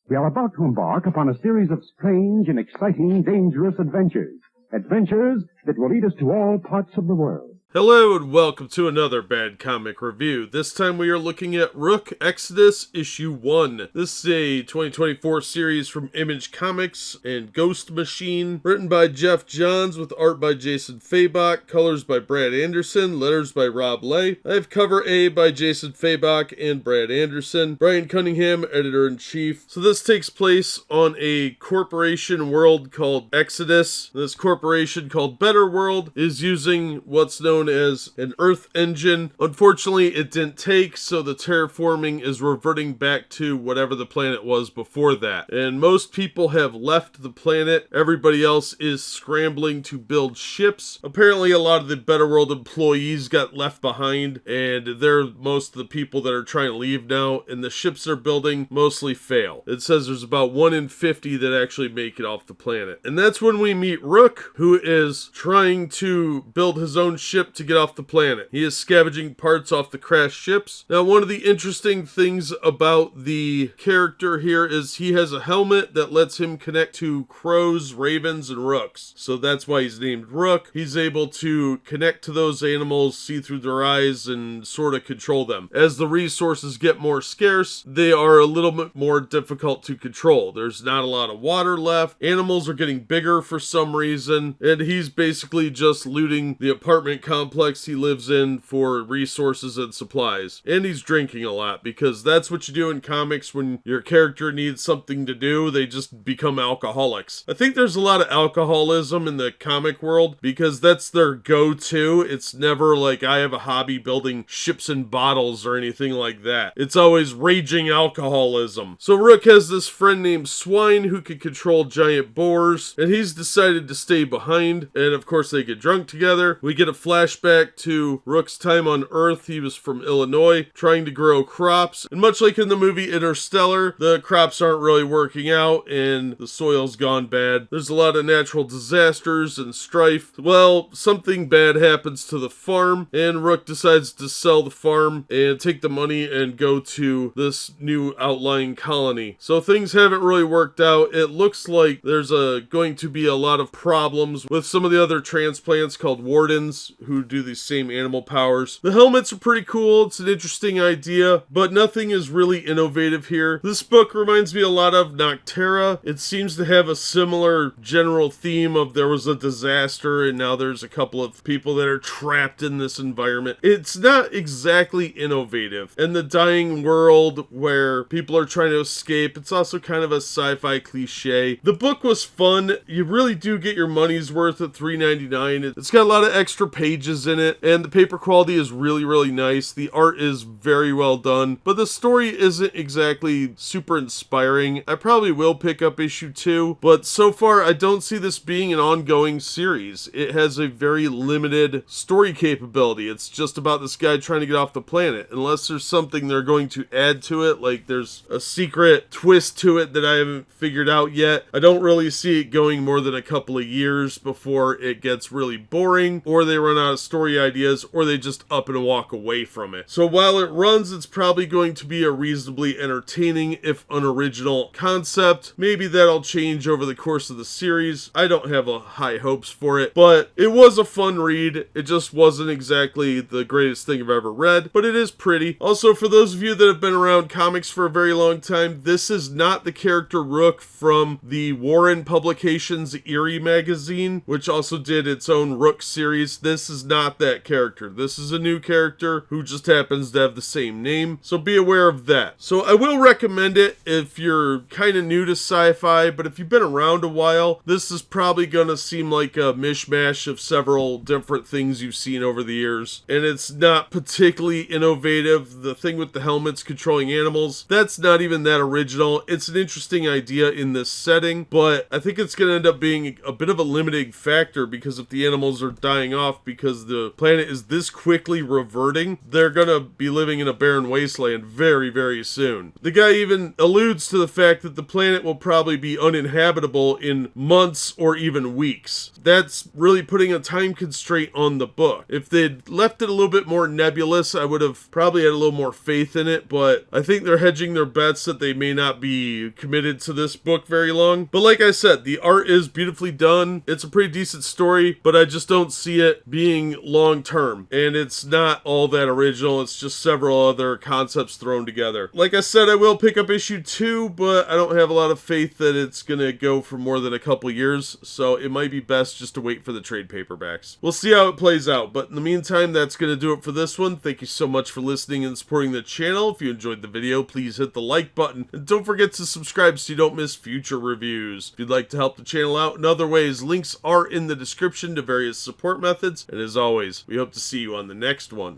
We are about to embark upon a series of strange and exciting, dangerous adventures. Adventures that will lead us to all parts of the world. Hello and welcome to another Bad Comic Review. This time we are looking at Rook Exodus Issue 1. This is a 2024 series from Image Comics and Ghost Machine, written by Geoff Johns with art by Jason Fabok, colors by Brad Anderson, letters by Rob Leigh. I have cover A by Jason Fabok and Brad Anderson, Brian Cunningham, editor-in-chief. So this takes place on a corporation world called Exodus. This corporation called Better World is using what's known as an Earth engine. Unfortunately, it didn't take, so the terraforming is reverting back to whatever the planet was before that. And most people have left the planet. Everybody else is scrambling to build ships. Apparently, a lot of the Better World employees got left behind, and they're most of the people that are trying to leave now, and the ships they're building mostly fail. It says there's about 1 in 50 that actually make it off the planet. And that's when we meet Rook, who is trying to build his own ship to get off the planet. He is scavenging parts off the crashed ships. Now, one of the interesting things about the character here is he has a helmet that lets him connect to crows, ravens, and rooks. So that's why he's named Rook. He's able to connect to those animals, see through their eyes, and sort of control them. As the resources get more scarce, they are a little bit more difficult to control. There's not a lot of water left. Animals are getting bigger for some reason, and he's basically just looting the apartment complex he lives in for resources and supplies. And he's drinking a lot, because that's what you do in comics when your character needs something to do. They just become alcoholics. I think there's a lot of alcoholism in the comic world because that's their go-to. It's never like I have a hobby building ships and bottles or anything like that. It's always raging alcoholism. So Rook has this friend named Swine who can control giant boars, and he's decided to stay behind, and of course they get drunk together. We get a flashback to Rook's time on Earth. He was from Illinois, trying to grow crops, and much like in the movie Interstellar, the crops aren't really working out, and the soil's gone bad. There's a lot of natural disasters and strife. Well, something bad happens to the farm, and Rook decides to sell the farm and take the money and go to this new outlying colony. So things haven't really worked out. It looks like there's going to be a lot of problems with some of the other transplants called wardens who do these same animal powers. The helmets are pretty cool. It's an interesting idea, but nothing is really innovative here. This book reminds me a lot of Noctera. It seems to have a similar general theme of there was a disaster and now there's a couple of people that are trapped in this environment. It's not exactly innovative. And the dying world where people are trying to escape, it's also kind of a sci-fi cliche. The book was fun. You really do get your money's worth at $3.99. It's got a lot of extra pages in it, and the paper quality is really, really nice. The art is very well done, but the story isn't exactly super inspiring. I probably will pick up issue 2, but so far I don't see this being an ongoing series. It has a very limited story capability. It's just about this guy trying to get off the planet. Unless there's something they're going to add to it, like there's a secret twist to it that I haven't figured out yet, I don't really see it going more than a couple of years before it gets really boring, or they run out of story ideas, or they just up and walk away from it. So while it runs, it's probably going to be a reasonably entertaining, if unoriginal, concept. Maybe that'll change over the course of the series. I don't have high hopes for it, but it was a fun read. It just wasn't exactly the greatest thing I've ever read, but it is pretty. Also, for those of you that have been around comics for a very long time, this is not the character Rook from the Warren Publications Eerie magazine, which also did its own Rook series. This is not that character. This is a new character who just happens to have the same name, so be aware of that. So I will recommend it if you're kind of new to sci-fi, but if you've been around a while, this is probably going to seem like a mishmash of several different things you've seen over the years, and it's not particularly innovative. The thing with the helmets controlling animals, that's not even that original. It's an interesting idea in this setting, but I think it's going to end up being a bit of a limiting factor, because if the animals are dying off because because the planet is this quickly reverting. They're gonna be living in a barren wasteland very, very soon. The guy even alludes to the fact that the planet will probably be uninhabitable in months or even weeks. That's really putting a time constraint on the book. If they'd left it a little bit more nebulous, I would have probably had a little more faith in it, but I think they're hedging their bets that they may not be committed to this book very long. But like I said, the art is beautifully done. It's a pretty decent story, but I just don't see it being long term. And it's not all that original. It's just several other concepts thrown together. Like I said, I will pick up issue 2, but I don't have a lot of faith that it's gonna go for more than a couple years, so it might be best just to wait for the trade paperbacks. We'll see how it plays out, but in the meantime, that's gonna do it for this one. Thank you so much for listening and supporting the channel. If you enjoyed the video, please hit the like button, and don't forget to subscribe so you don't miss future reviews. If you'd like to help the channel out in other ways, links are in the description to various support methods, and as always, we hope to see you on the next one.